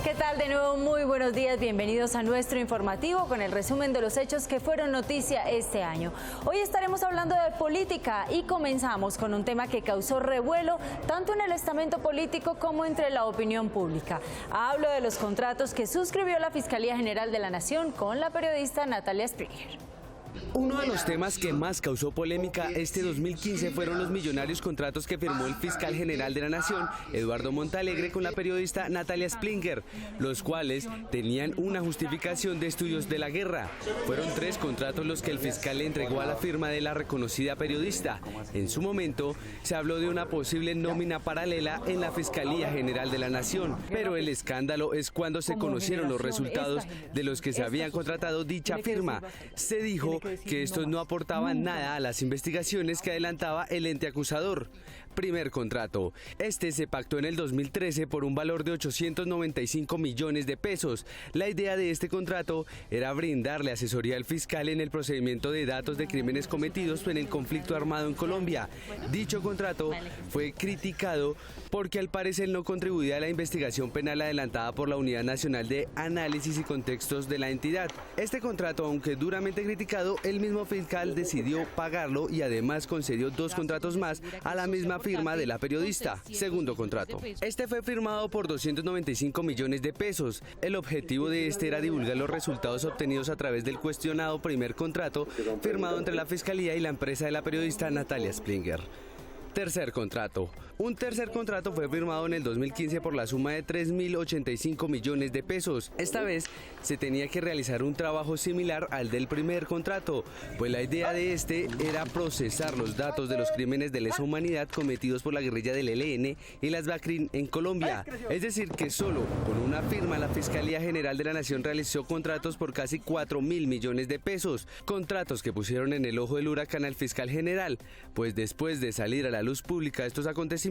¿Qué tal? De nuevo, muy buenos días, bienvenidos a nuestro informativo con el resumen de los hechos que fueron noticia este año. Hoy estaremos hablando de política y comenzamos con un tema que causó revuelo tanto en el estamento político como entre la opinión pública. Hablo de los contratos que suscribió la Fiscalía General de la Nación con la periodista Natalia Springer. Uno de los temas que más causó polémica este 2015 fueron los millonarios contratos que firmó el fiscal general de la Nación, Eduardo Montalegre, con la periodista Natalia Springer, los cuales tenían una justificación de estudios de la guerra. Fueron 3 contratos los que el fiscal le entregó a la firma de la reconocida periodista. En su momento, se habló de una posible nómina paralela en la Fiscalía General de la Nación, pero el escándalo es cuando se conocieron los resultados de los que se habían contratado dicha firma. Se dijo que estos no aportaban nada a las investigaciones que adelantaba el ente acusador. Primer contrato. Este se pactó en el 2013 por un valor de 895 millones de pesos. La idea de este contrato era brindarle asesoría al fiscal en el procedimiento de datos de crímenes cometidos en el conflicto armado en Colombia. Dicho contrato fue criticado porque al parecer no contribuía a la investigación penal adelantada por la Unidad Nacional de Análisis y Contextos de la entidad. Este contrato, aunque duramente criticado, el mismo fiscal decidió pagarlo y además concedió 2 contratos más a la misma firma de la periodista. Segundo contrato. Este fue firmado por 295 millones de pesos. El objetivo de este era divulgar los resultados obtenidos a través del cuestionado primer contrato firmado entre la Fiscalía y la empresa de la periodista Natalia Springer. Tercer contrato. Un tercer contrato fue firmado en el 2015 por la suma de 3.085 millones de pesos. Esta vez se tenía que realizar un trabajo similar al del primer contrato, pues la idea de este era procesar los datos de los crímenes de lesa humanidad cometidos por la guerrilla del ELN y las BACRIM en Colombia. Es decir, que solo con una firma la Fiscalía General de la Nación realizó contratos por casi 4.000 millones de pesos. Contratos que pusieron en el ojo del huracán al fiscal general, pues después de salir a la luz pública estos acontecimientos,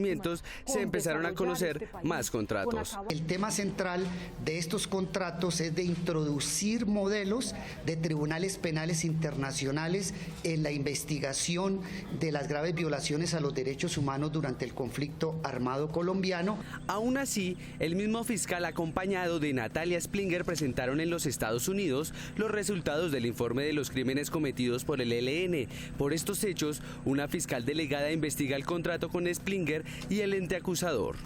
se empezaron a conocer más contratos. El tema central de estos contratos es de introducir modelos de tribunales penales internacionales en la investigación de las graves violaciones a los derechos humanos durante el conflicto armado colombiano. Aún así, el mismo fiscal acompañado de Natalia Springer presentaron en los Estados Unidos los resultados del informe de los crímenes cometidos por el ELN. Por estos hechos, una fiscal delegada investiga el contrato con Springer y el ente acusador.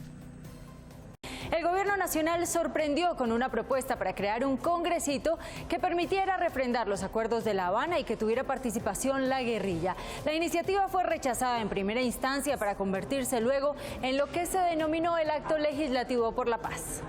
El gobierno nacional sorprendió con una propuesta para crear un congresito que permitiera refrendar los acuerdos de La Habana y que tuviera participación la guerrilla. La iniciativa fue rechazada en primera instancia para convertirse luego en lo que se denominó el Acto Legislativo por la Paz.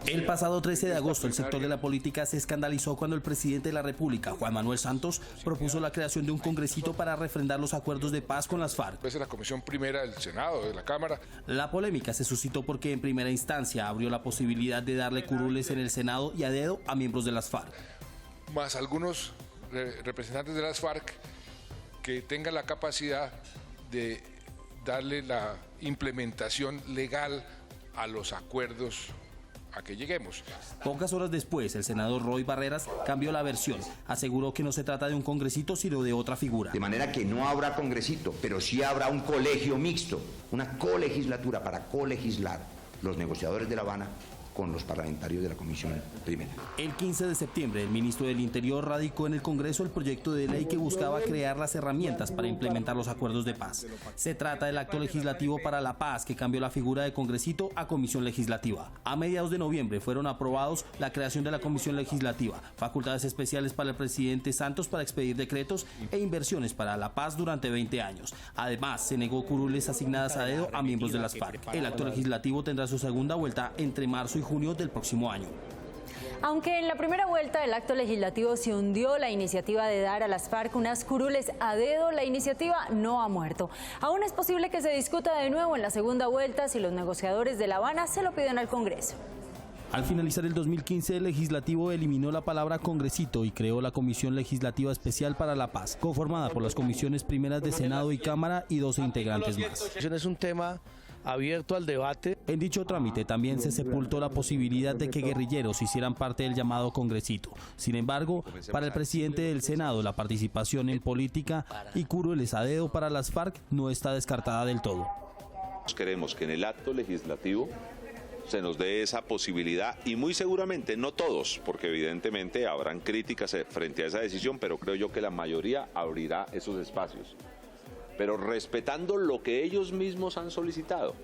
El pasado 13 de agosto, el sector de la política se escandalizó cuando el presidente de la República, Juan Manuel Santos, propuso la creación de un congresito para refrendar los acuerdos de paz con las FARC. Es la Comisión Primera del Senado, de la Cámara. La polémica se suscitó porque en primera instancia abrió la posibilidad de darle curules en el Senado y a dedo a miembros de las FARC. Más algunos representantes de las FARC que tengan la capacidad de darle la implementación legal a los acuerdos a que lleguemos. Pocas horas después, el senador Roy Barreras cambió la versión. Aseguró que no se trata de un congresito, sino de otra figura. De manera que no habrá congresito, pero sí habrá un colegio mixto, una colegislatura para colegislar los negociadores de La Habana con los parlamentarios de la Comisión Primera. El 15 de septiembre, el ministro del Interior radicó en el Congreso el proyecto de ley que buscaba crear las herramientas para implementar los acuerdos de paz. Se trata del Acto Legislativo para la Paz, que cambió la figura de congresito a Comisión Legislativa. A mediados de noviembre fueron aprobados la creación de la Comisión Legislativa, facultades especiales para el presidente Santos para expedir decretos e inversiones para la paz durante 20 años. Además, se negó curules asignadas a dedo a miembros de las FARC. El Acto Legislativo tendrá su segunda vuelta entre marzo y junio del próximo año. Aunque en la primera vuelta del acto legislativo se hundió la iniciativa de dar a las FARC unas curules a dedo, la iniciativa no ha muerto. Aún es posible que se discuta de nuevo en la segunda vuelta si los negociadores de La Habana se lo piden al Congreso. Al finalizar el 2015, el legislativo eliminó la palabra congresito y creó la Comisión Legislativa Especial para la Paz, conformada por las comisiones primeras de Senado y Cámara y 12 integrantes más. Es un tema abierto al debate. En dicho trámite también se sepultó la posibilidad de que guerrilleros hicieran parte del llamado congresito. Sin embargo, para el presidente del Senado, la participación en política y curules a dedo para las FARC no está descartada del todo. Queremos que en el acto legislativo se nos dé esa posibilidad y muy seguramente, no todos, porque evidentemente habrán críticas frente a esa decisión, pero creo yo que la mayoría abrirá esos espacios. Pero respetando lo que ellos mismos han solicitado,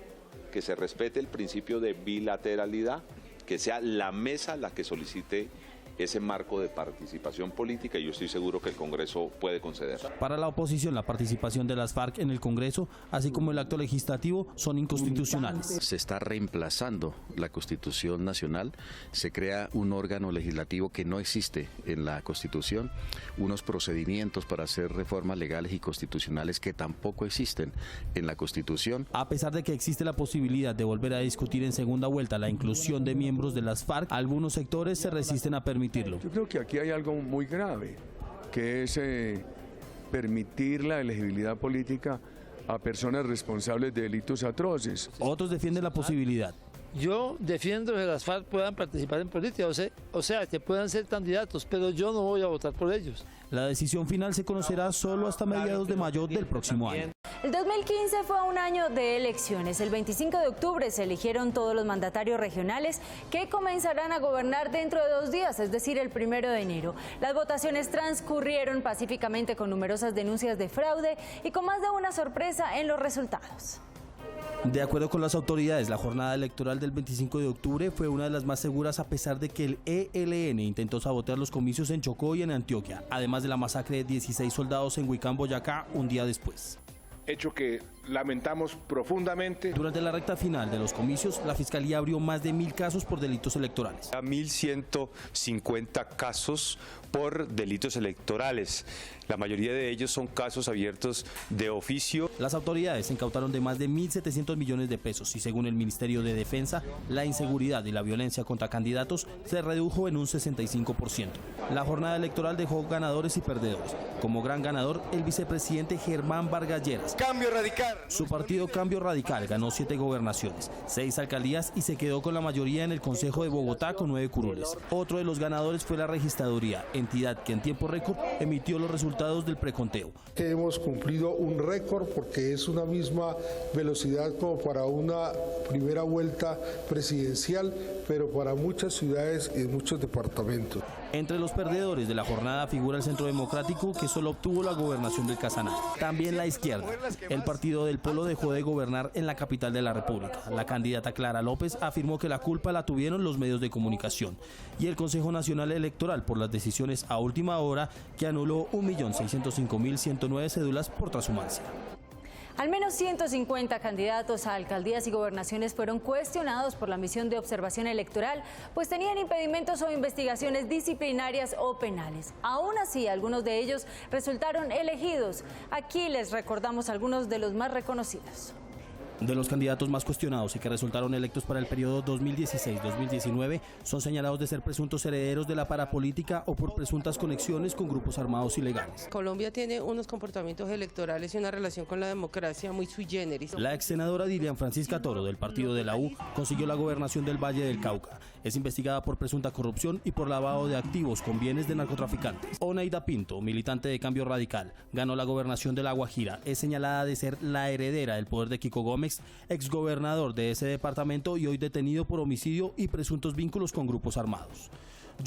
que se respete el principio de bilateralidad, que sea la mesa la que solicite ese marco de participación política y yo estoy seguro que el Congreso puede conceder. Para la oposición, la participación de las FARC en el Congreso, así como el acto legislativo, son inconstitucionales. Se está reemplazando la Constitución Nacional, se crea un órgano legislativo que no existe en la Constitución, unos procedimientos para hacer reformas legales y constitucionales que tampoco existen en la Constitución. A pesar de que existe la posibilidad de volver a discutir en segunda vuelta la inclusión de miembros de las FARC, algunos sectores se resisten a permitirlo. Yo creo que aquí hay algo muy grave, que es permitir la elegibilidad política a personas responsables de delitos atroces. Otros defienden la posibilidad. Yo defiendo que las FARC puedan participar en política, o sea, que puedan ser candidatos, pero yo no voy a votar por ellos. La decisión final se conocerá solo hasta mediados de mayo del próximo año. El 2015 fue un año de elecciones. El 25 de octubre se eligieron todos los mandatarios regionales que comenzarán a gobernar dentro de 2 días, es decir, el 1 de enero. Las votaciones transcurrieron pacíficamente con numerosas denuncias de fraude y con más de una sorpresa en los resultados. De acuerdo con las autoridades, la jornada electoral del 25 de octubre fue una de las más seguras a pesar de que el ELN intentó sabotear los comicios en Chocó y en Antioquia, además de la masacre de 16 soldados en Huicán, Boyacá, un día después. Hecho que lamentamos profundamente. Durante la recta final de los comicios, la Fiscalía abrió más de 1.000 casos por delitos electorales. 1.150 casos por delitos electorales. La mayoría de ellos son casos abiertos de oficio. Las autoridades incautaron de más de 1.700 millones de pesos y según el Ministerio de Defensa, la inseguridad y la violencia contra candidatos se redujo en un 65%. La jornada electoral dejó ganadores y perdedores. Como gran ganador, el vicepresidente Germán Vargas Lleras. Cambio Radical. Su partido Cambio Radical ganó 7 gobernaciones, 6 alcaldías y se quedó con la mayoría en el Consejo de Bogotá con 9 curules. Otro de los ganadores fue la Registraduría, entidad que en tiempo récord emitió los resultados del preconteo. Hemos cumplido un récord porque es una misma velocidad como para una primera vuelta presidencial, pero para muchas ciudades y muchos departamentos. Entre los perdedores de la jornada figura el Centro Democrático, que solo obtuvo la gobernación del Casanare. También la izquierda. El Partido del Polo dejó de gobernar en la capital de la República. La candidata Clara López afirmó que la culpa la tuvieron los medios de comunicación y el Consejo Nacional Electoral por las decisiones a última hora que anuló 1.605.109 cédulas por transhumancia. Al menos 150 candidatos a alcaldías y gobernaciones fueron cuestionados por la misión de observación electoral, pues tenían impedimentos o investigaciones disciplinarias o penales. Aún así, algunos de ellos resultaron elegidos. Aquí les recordamos algunos de los más reconocidos. De los candidatos más cuestionados y que resultaron electos para el periodo 2016-2019 son señalados de ser presuntos herederos de la parapolítica o por presuntas conexiones con grupos armados ilegales. Colombia tiene unos comportamientos electorales y una relación con la democracia muy sui generis. La ex senadora Dilian Francisca Toro, del partido de la U, consiguió la gobernación del Valle del Cauca. Es investigada por presunta corrupción y por lavado de activos con bienes de narcotraficantes. Oneida Pinto, militante de Cambio Radical, ganó la gobernación de La Guajira. Es señalada de ser la heredera del poder de Kiko Gómez, exgobernador de ese departamento y hoy detenido por homicidio y presuntos vínculos con grupos armados.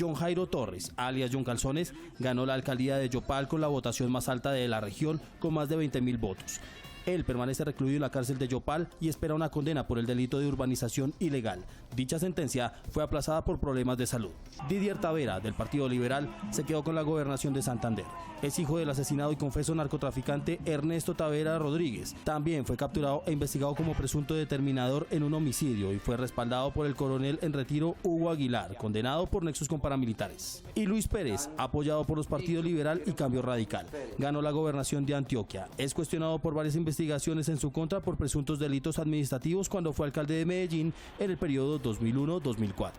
John Jairo Torres, alias John Calzones, ganó la alcaldía de Yopal con la votación más alta de la región, con más de 20.000 votos. Él permanece recluido en la cárcel de Yopal y espera una condena por el delito de urbanización ilegal. Dicha sentencia fue aplazada por problemas de salud. Didier Tavera, del Partido Liberal, se quedó con la gobernación de Santander. Es hijo del asesinado y confeso narcotraficante Ernesto Tavera Rodríguez. También fue capturado e investigado como presunto determinador en un homicidio y fue respaldado por el coronel en retiro Hugo Aguilar, condenado por nexos con paramilitares. Y Luis Pérez, apoyado por los partidos Liberal y Cambio Radical, ganó la gobernación de Antioquia. Es cuestionado por varias investigaciones en su contra por presuntos delitos administrativos cuando fue alcalde de Medellín en el periodo 2001-2004.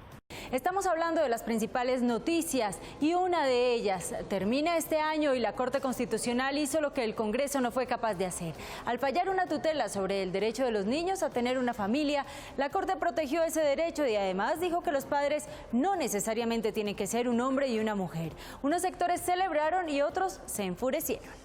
Estamos hablando de las principales noticias y una de ellas termina este año y la Corte Constitucional hizo lo que el Congreso no fue capaz de hacer. Al fallar una tutela sobre el derecho de los niños a tener una familia, la Corte protegió ese derecho y además dijo que los padres no necesariamente tienen que ser un hombre y una mujer. Unos sectores celebraron y otros se enfurecieron.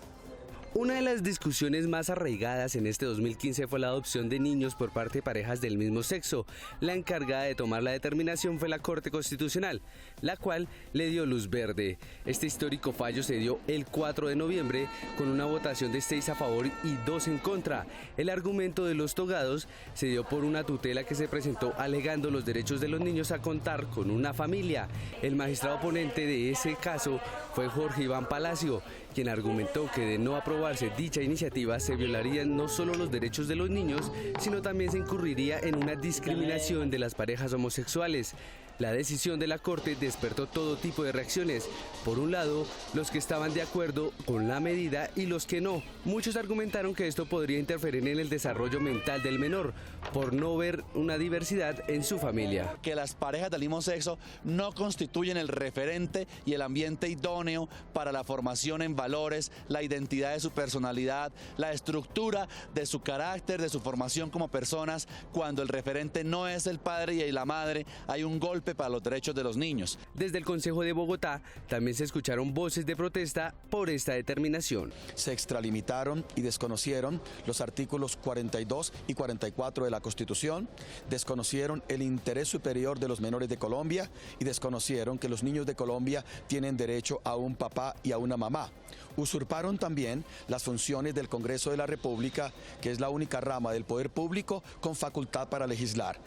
Una de las discusiones más arraigadas en este 2015 fue la adopción de niños por parte de parejas del mismo sexo. La encargada de tomar la determinación fue la Corte Constitucional, la cual le dio luz verde. Este histórico fallo se dio el 4 de noviembre con una votación de 6 a favor y 2 en contra. El argumento de los togados se dio por una tutela que se presentó alegando los derechos de los niños a contar con una familia. El magistrado ponente de ese caso fue Jorge Iván Palacio, quien argumentó que de no aprobarse dicha iniciativa se violarían no solo los derechos de los niños, sino también se incurriría en una discriminación de las parejas homosexuales. La decisión de la Corte despertó todo tipo de reacciones. Por un lado, los que estaban de acuerdo con la medida y los que no. Muchos argumentaron que esto podría interferir en el desarrollo mental del menor, por no ver una diversidad en su familia. Que las parejas del mismo sexo no constituyen el referente y el ambiente idóneo para la formación en valores, la identidad de su personalidad, la estructura de su carácter, de su formación como personas. Cuando el referente no es el padre y la madre, hay un golpe para los derechos de los niños. Desde el Consejo de Bogotá también se escucharon voces de protesta por esta determinación. Se extralimitaron y desconocieron los artículos 42 y 44 de la Constitución, desconocieron el interés superior de los menores de Colombia y desconocieron que los niños de Colombia tienen derecho a un papá y a una mamá. Usurparon también las funciones del Congreso de la República, que es la única rama del poder público con facultad para legislar.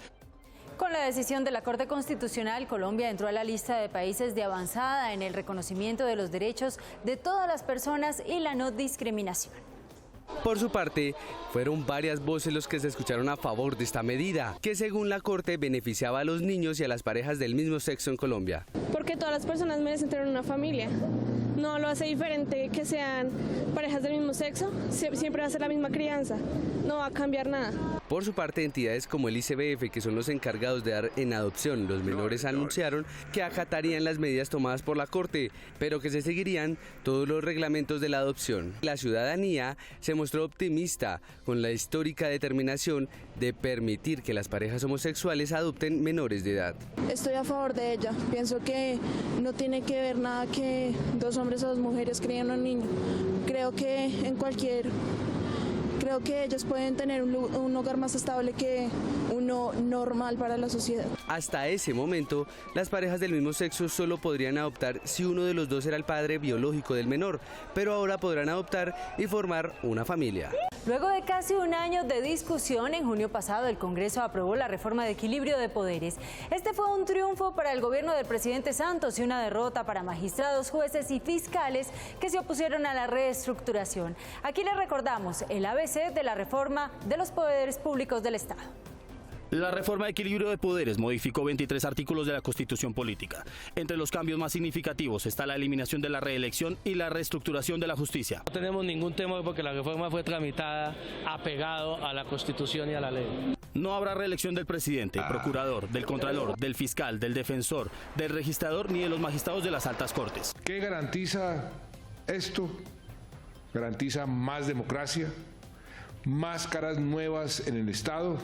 Con la decisión de la Corte Constitucional, Colombia entró a la lista de países de avanzada en el reconocimiento de los derechos de todas las personas y la no discriminación. Por su parte, fueron varias voces los que se escucharon a favor de esta medida, que según la Corte beneficiaba a los niños y a las parejas del mismo sexo en Colombia. Porque todas las personas merecen tener una familia. No lo hace diferente que sean parejas del mismo sexo, siempre va a ser la misma crianza, no va a cambiar nada. Por su parte, entidades como el ICBF, que son los encargados de dar en adopción los menores, anunciaron que acatarían las medidas tomadas por la Corte, pero que se seguirían todos los reglamentos de la adopción. La ciudadanía se mostró optimista con la histórica determinación de permitir que las parejas homosexuales adopten menores de edad. Estoy a favor de ella. Pienso que no tiene que ver nada que dos hombres o dos mujeres críen un niño. Creo que ellos pueden tener un hogar más estable que uno normal para la sociedad. Hasta ese momento, las parejas del mismo sexo solo podrían adoptar si uno de los dos era el padre biológico del menor, pero ahora podrán adoptar y formar una familia. Luego de casi un año de discusión, en junio pasado el Congreso aprobó la reforma de equilibrio de poderes. Este fue un triunfo para el gobierno del presidente Santos y una derrota para magistrados, jueces y fiscales que se opusieron a la reestructuración. Aquí les recordamos el ABC de la reforma de los poderes públicos del Estado. La reforma de equilibrio de poderes modificó 23 artículos de la Constitución Política. Entre los cambios más significativos está la eliminación de la reelección y la reestructuración de la justicia. No tenemos ningún temor porque la reforma fue tramitada apegado a la Constitución y a la ley. No habrá reelección del presidente, procurador, del contralor, del fiscal, del defensor, del registrador ni de los magistrados de las altas cortes. ¿Qué garantiza esto? Garantiza más democracia, más caras nuevas en el Estado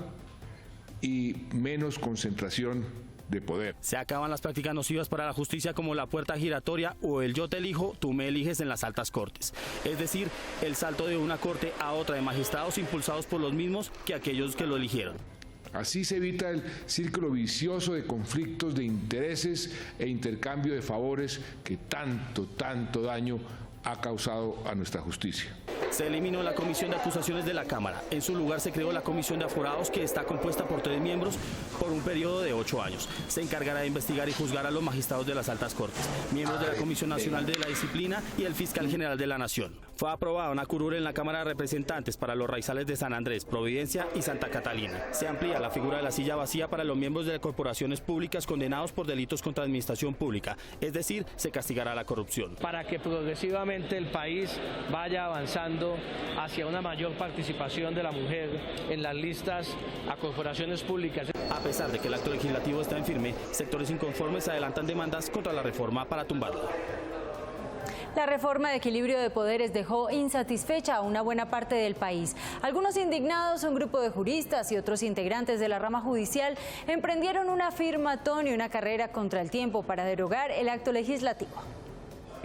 y menos concentración de poder. Se acaban las prácticas nocivas para la justicia como la puerta giratoria o el yo te elijo, tú me eliges en las altas cortes. Es decir, el salto de una corte a otra de magistrados impulsados por los mismos que aquellos que lo eligieron. Así se evita el círculo vicioso de conflictos de intereses e intercambio de favores que tanto daño ha causado a nuestra justicia. Se eliminó la Comisión de Acusaciones de la Cámara. En su lugar se creó la Comisión de Aforados, que está compuesta por 3 miembros por un periodo de 8 años. Se encargará de investigar y juzgar a los magistrados de las altas cortes, miembros de la Comisión Nacional de la Disciplina y el Fiscal General de la Nación. Fue aprobada una curul en la Cámara de Representantes para los raizales de San Andrés, Providencia y Santa Catalina. Se amplía la figura de la silla vacía para los miembros de corporaciones públicas condenados por delitos contra la administración pública, es decir, se castigará la corrupción. Para que progresivamente el país vaya avanzando hacia una mayor participación de la mujer en las listas a corporaciones públicas. A pesar de que el acto legislativo está en firme, sectores inconformes adelantan demandas contra la reforma para tumbarla. La reforma de equilibrio de poderes dejó insatisfecha a una buena parte del país. Algunos indignados, un grupo de juristas y otros integrantes de la rama judicial emprendieron una firmatón y una carrera contra el tiempo para derogar el acto legislativo.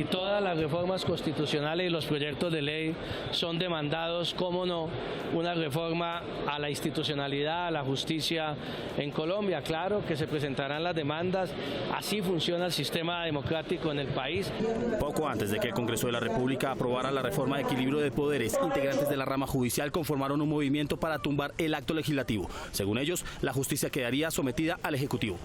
Y todas las reformas constitucionales y los proyectos de ley son demandados, cómo no, una reforma a la institucionalidad, a la justicia en Colombia. Claro que se presentarán las demandas, así funciona el sistema democrático en el país. Poco antes de que el Congreso de la República aprobara la reforma de equilibrio de poderes, integrantes de la rama judicial conformaron un movimiento para tumbar el acto legislativo. Según ellos, la justicia quedaría sometida al Ejecutivo.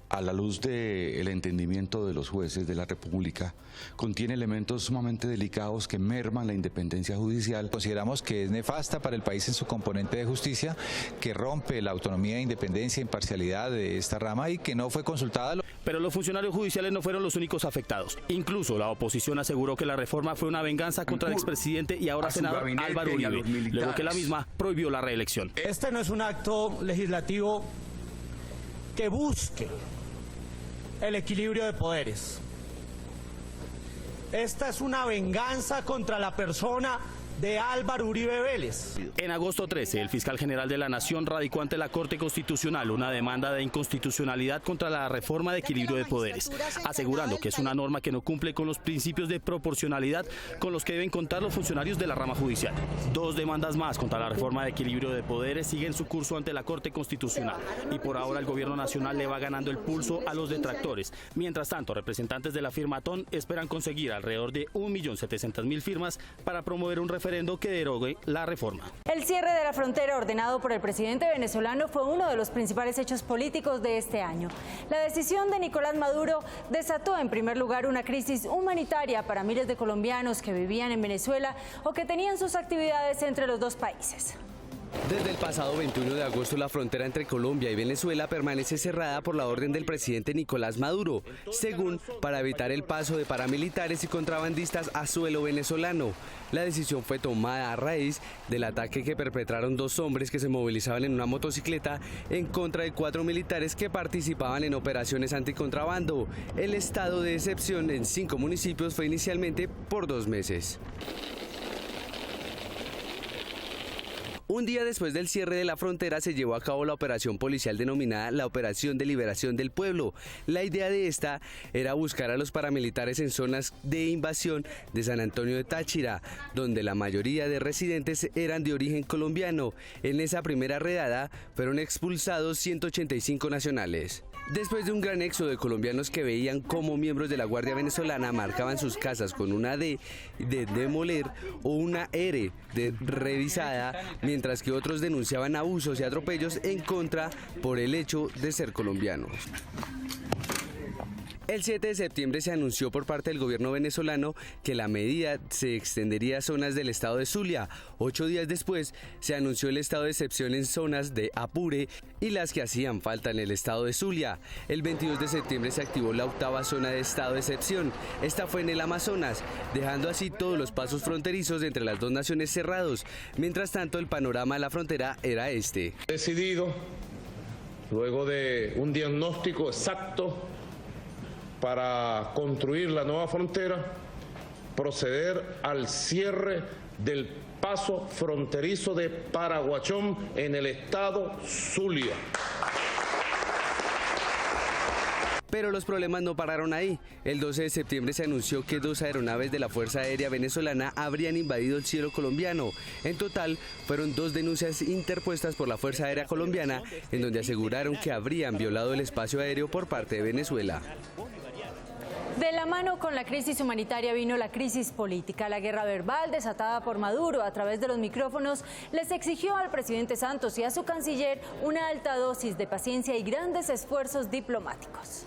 A la luz del entendimiento de los jueces de la República, contiene elementos sumamente delicados que merman la independencia judicial. Consideramos que es nefasta para el país en su componente de justicia, que rompe la autonomía, independencia e imparcialidad de esta rama y que no fue consultada. Pero los funcionarios judiciales no fueron los únicos afectados. Incluso la oposición aseguró que la reforma fue una venganza contra el expresidente y ahora senador Álvaro Uribe, luego que la misma prohibió la reelección. Este no es un acto legislativo que busque el equilibrio de poderes. Esta es una venganza contra la persona de Álvaro Uribe Vélez. En agosto 13, el fiscal general de la Nación radicó ante la Corte Constitucional una demanda de inconstitucionalidad contra la reforma de equilibrio de poderes, asegurando que es una norma que no cumple con los principios de proporcionalidad con los que deben contar los funcionarios de la rama judicial. 2 demandas más contra la reforma de equilibrio de poderes siguen su curso ante la Corte Constitucional y por ahora el gobierno nacional le va ganando el pulso a los detractores. Mientras tanto, representantes de la firmatón esperan conseguir alrededor de 1.700.000 firmas para promover un referendo que derogue la reforma. El cierre de la frontera ordenado por el presidente venezolano fue uno de los principales hechos políticos de este año. La decisión de Nicolás Maduro desató en primer lugar una crisis humanitaria para miles de colombianos que vivían en Venezuela o que tenían sus actividades entre los dos países. Desde el pasado 21 de agosto la frontera entre Colombia y Venezuela permanece cerrada por la orden del presidente Nicolás Maduro, según para evitar el paso de paramilitares y contrabandistas a suelo venezolano. La decisión fue tomada a raíz del ataque que perpetraron 2 hombres que se movilizaban en una motocicleta en contra de 4 militares que participaban en operaciones anticontrabando. El estado de excepción en 5 municipios fue inicialmente por 2 meses. Un día después del cierre de la frontera se llevó a cabo la operación policial denominada la Operación de Liberación del Pueblo. La idea de esta era buscar a los paramilitares en zonas de invasión de San Antonio de Táchira, donde la mayoría de residentes eran de origen colombiano. En esa primera redada fueron expulsados 185 nacionales. Después de un gran éxodo de colombianos que veían cómo miembros de la Guardia Venezolana marcaban sus casas con una D de demoler o una R de revisada, mientras que otros denunciaban abusos y atropellos en contra por el hecho de ser colombianos. El 7 de septiembre se anunció por parte del gobierno venezolano que la medida se extendería a zonas del estado de Zulia. 8 días después se anunció el estado de excepción en zonas de Apure y las que hacían falta en el estado de Zulia. El 22 de septiembre se activó la 8ª zona de estado de excepción. Esta fue en el Amazonas, dejando así todos los pasos fronterizos entre las 2 naciones cerrados. Mientras tanto, el panorama de la frontera era este. Decidido, luego de un diagnóstico exacto para construir la nueva frontera, proceder al cierre del paso fronterizo de Paraguachón en el estado Zulia. Pero los problemas no pararon ahí. El 12 de septiembre se anunció que 2 aeronaves de la Fuerza Aérea Venezolana habrían invadido el cielo colombiano. En total, fueron 2 denuncias interpuestas por la Fuerza Aérea Colombiana, en donde aseguraron que habrían violado el espacio aéreo por parte de Venezuela. De la mano con la crisis humanitaria vino la crisis política. La guerra verbal desatada por Maduro a través de los micrófonos les exigió al presidente Santos y a su canciller una alta dosis de paciencia y grandes esfuerzos diplomáticos.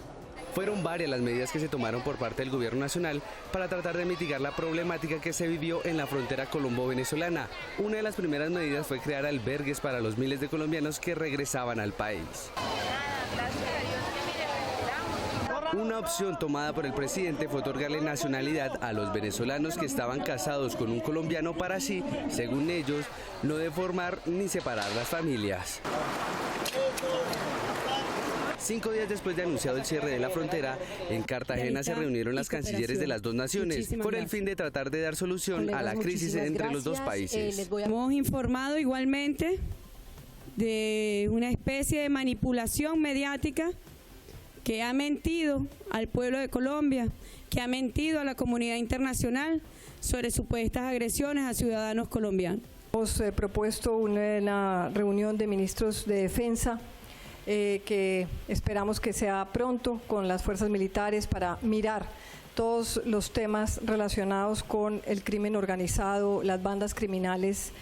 Fueron varias las medidas que se tomaron por parte del gobierno nacional para tratar de mitigar la problemática que se vivió en la frontera colombo-venezolana. Una de las primeras medidas fue crear albergues para los miles de colombianos que regresaban al país. Una opción tomada por el presidente fue otorgarle nacionalidad a los venezolanos que estaban casados con un colombiano para así, según ellos, no deformar ni separar las familias. 5 días después de anunciado el cierre de la frontera, en Cartagena se reunieron las cancilleres de las 2 naciones con el fin de tratar de dar solución a la crisis entre los 2 países. Hemos informado igualmente de una especie de manipulación mediática que ha mentido al pueblo de Colombia que ha mentido a la comunidad internacional sobre supuestas agresiones a ciudadanos colombianos. Hemos propuesto una reunión de ministros de defensa que esperamos que sea pronto con las fuerzas militares para mirar todos los temas relacionados con el crimen organizado, las bandas criminales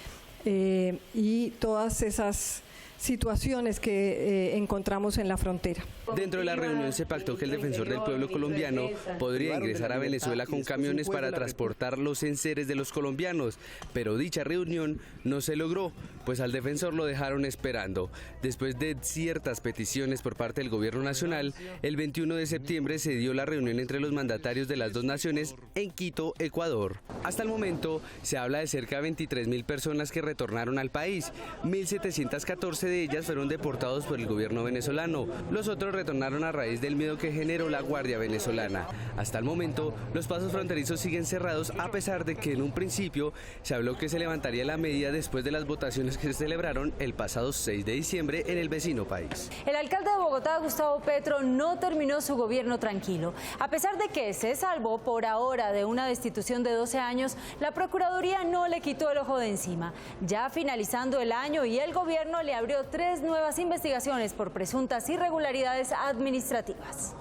y todas esas situaciones que encontramos en la frontera. Dentro de la reunión se pactó que el defensor del pueblo colombiano podría ingresar a Venezuela con camiones para transportar los enseres de los colombianos, pero dicha reunión no se logró, pues al defensor lo dejaron esperando. Después de ciertas peticiones por parte del gobierno nacional, el 21 de septiembre se dio la reunión entre los mandatarios de las dos naciones en Quito, Ecuador. Hasta el momento se habla de cerca de 23.000 personas que retornaron al país. 1.714 de ellas fueron deportados por el gobierno venezolano. Los otros retornaron a raíz del miedo que generó la Guardia Venezolana. Hasta el momento, los pasos fronterizos siguen cerrados, a pesar de que en un principio se habló que se levantaría la medida después de las votaciones que se celebraron el pasado 6 de diciembre en el vecino país. El alcalde de Bogotá, Gustavo Petro, no terminó su gobierno tranquilo. A pesar de que se salvó por ahora de una destitución de 12 años, la Procuraduría no le quitó el ojo de encima. Ya finalizando el año y el gobierno le abrió 3 nuevas investigaciones por presuntas irregularidades administrativas.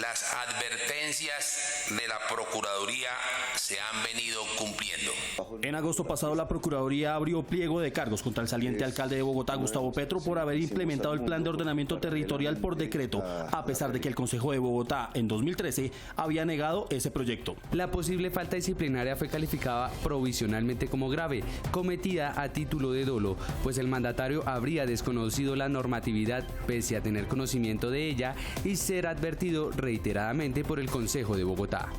Las advertencias de la Procuraduría se han venido cumpliendo. En agosto pasado, la Procuraduría abrió pliego de cargos contra el saliente alcalde de Bogotá, Gustavo Petro, por haber implementado el plan de ordenamiento territorial por decreto, a pesar de que el Consejo de Bogotá en 2013 había negado ese proyecto. La posible falta disciplinaria fue calificada provisionalmente como grave, cometida a título de dolo, pues el mandatario habría desconocido la normatividad pese a tener conocimiento de ella y ser advertido reiteradamente por el Consejo de Bogotá.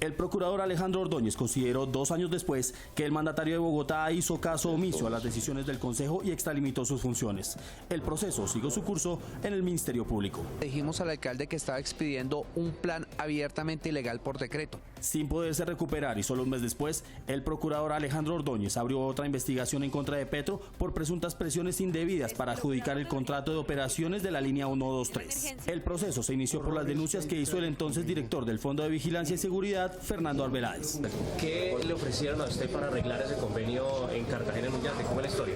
El procurador Alejandro Ordóñez consideró 2 años después que el mandatario de Bogotá hizo caso omiso a las decisiones del Consejo y extralimitó sus funciones. El proceso siguió su curso en el Ministerio Público. Dijimos al alcalde que estaba expidiendo un plan abiertamente ilegal por decreto. Sin poderse recuperar y solo un mes después, el procurador Alejandro Ordóñez abrió otra investigación en contra de Petro por presuntas presiones indebidas para adjudicar el contrato de operaciones de la línea 123. El proceso se inició por las denuncias que hizo el entonces director del Fondo de Vigilancia y Seguridad, Fernando Arbeláez. ¿Qué le ofrecieron a usted para arreglar ese convenio en Cartagena en un yate? ¿Cómo es la historia?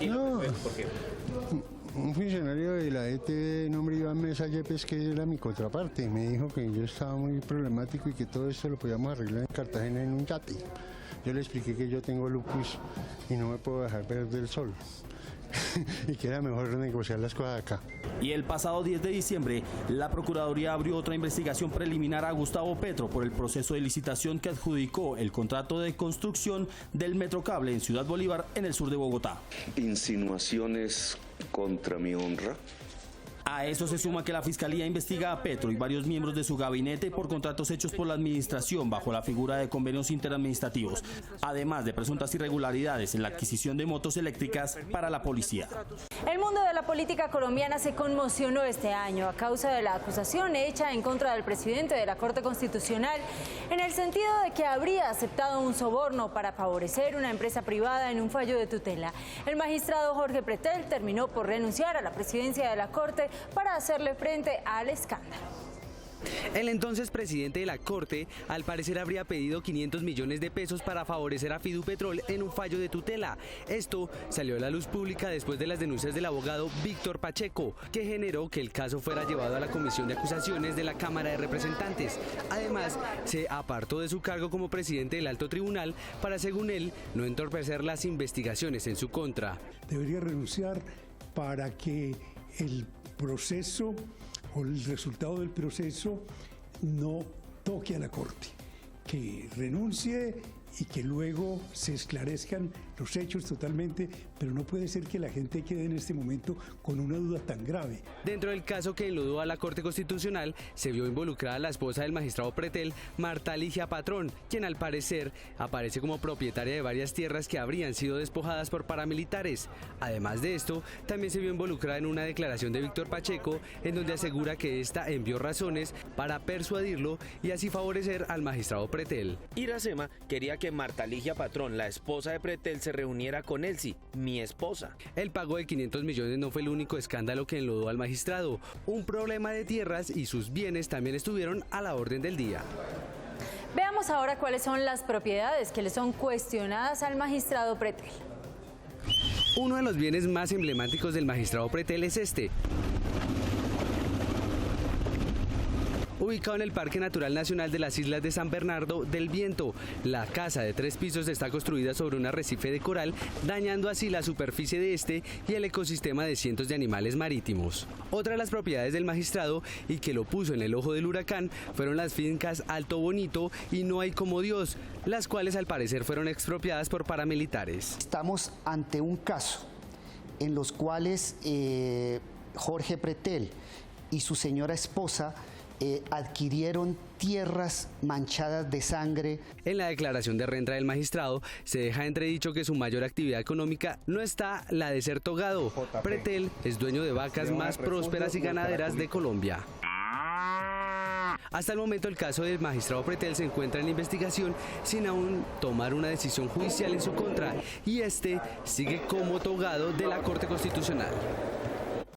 No, ¿por qué? Un funcionario de la ET de nombre Iván Mesa Yepes, que era mi contraparte, me dijo que yo estaba muy problemático y que todo esto lo podíamos arreglar en Cartagena en un yate. Yo le expliqué que yo tengo lupus y no me puedo dejar ver del sol. Y que era mejor negociar las cosas acá. Y el pasado 10 de diciembre, la Procuraduría abrió otra investigación preliminar a Gustavo Petro por el proceso de licitación que adjudicó el contrato de construcción del Metrocable en Ciudad Bolívar, en el sur de Bogotá. Insinuaciones contra mi honra. A eso se suma que la Fiscalía investiga a Petro y varios miembros de su gabinete por contratos hechos por la administración bajo la figura de convenios interadministrativos, además de presuntas irregularidades en la adquisición de motos eléctricas para la policía. El mundo de la política colombiana se conmocionó este año a causa de la acusación hecha en contra del presidente de la Corte Constitucional en el sentido de que habría aceptado un soborno para favorecer una empresa privada en un fallo de tutela. El magistrado Jorge Pretel terminó por renunciar a la presidencia de la Corte para hacerle frente al escándalo. El entonces presidente de la Corte, al parecer, habría pedido 500 millones de pesos para favorecer a Fidupetrol en un fallo de tutela. Esto salió a la luz pública después de las denuncias del abogado Víctor Pacheco, que generó que el caso fuera llevado a la Comisión de Acusaciones de la Cámara de Representantes. Además, se apartó de su cargo como presidente del Alto Tribunal para, según él, no entorpecer las investigaciones en su contra. Debería renunciar para que el proceso o el resultado del proceso no toque a la Corte, que renuncie y que luego se esclarezcan los hechos totalmente, pero no puede ser que la gente quede en este momento con una duda tan grave. Dentro del caso que enlodó a la Corte Constitucional, se vio involucrada la esposa del magistrado Pretel, Marta Ligia Patrón, quien al parecer aparece como propietaria de varias tierras que habrían sido despojadas por paramilitares. Además de esto, también se vio involucrada en una declaración de Víctor Pacheco, en donde asegura que ésta envió razones para persuadirlo y así favorecer al magistrado Pretel. Iracema quería que Marta Ligia Patrón, la esposa de Pretel, se reuniera con Elsie, mi esposa. El pago de 500 millones no fue el único escándalo que enlodó al magistrado. Un problema de tierras y sus bienes también estuvieron a la orden del día. Veamos ahora cuáles son las propiedades que le son cuestionadas al magistrado Pretel. Uno de los bienes más emblemáticos del magistrado Pretel es este. Ubicado en el Parque Natural Nacional de las Islas de San Bernardo del Viento, la casa de 3 pisos está construida sobre un arrecife de coral, dañando así la superficie de este y el ecosistema de cientos de animales marítimos. Otra de las propiedades del magistrado, y que lo puso en el ojo del huracán, fueron las fincas Alto Bonito y No Hay Como Dios, las cuales al parecer fueron expropiadas por paramilitares. Estamos ante un caso en los cuales Jorge Pretel y su señora esposa adquirieron tierras manchadas de sangre. En la declaración de renta del magistrado se deja entredicho que su mayor actividad económica no está la de ser togado. Pretel es dueño de vacas más prósperas y ganaderas de Colombia. Hasta el momento el caso del magistrado Pretel se encuentra en investigación sin aún tomar una decisión judicial en su contra y este sigue como togado de la Corte Constitucional.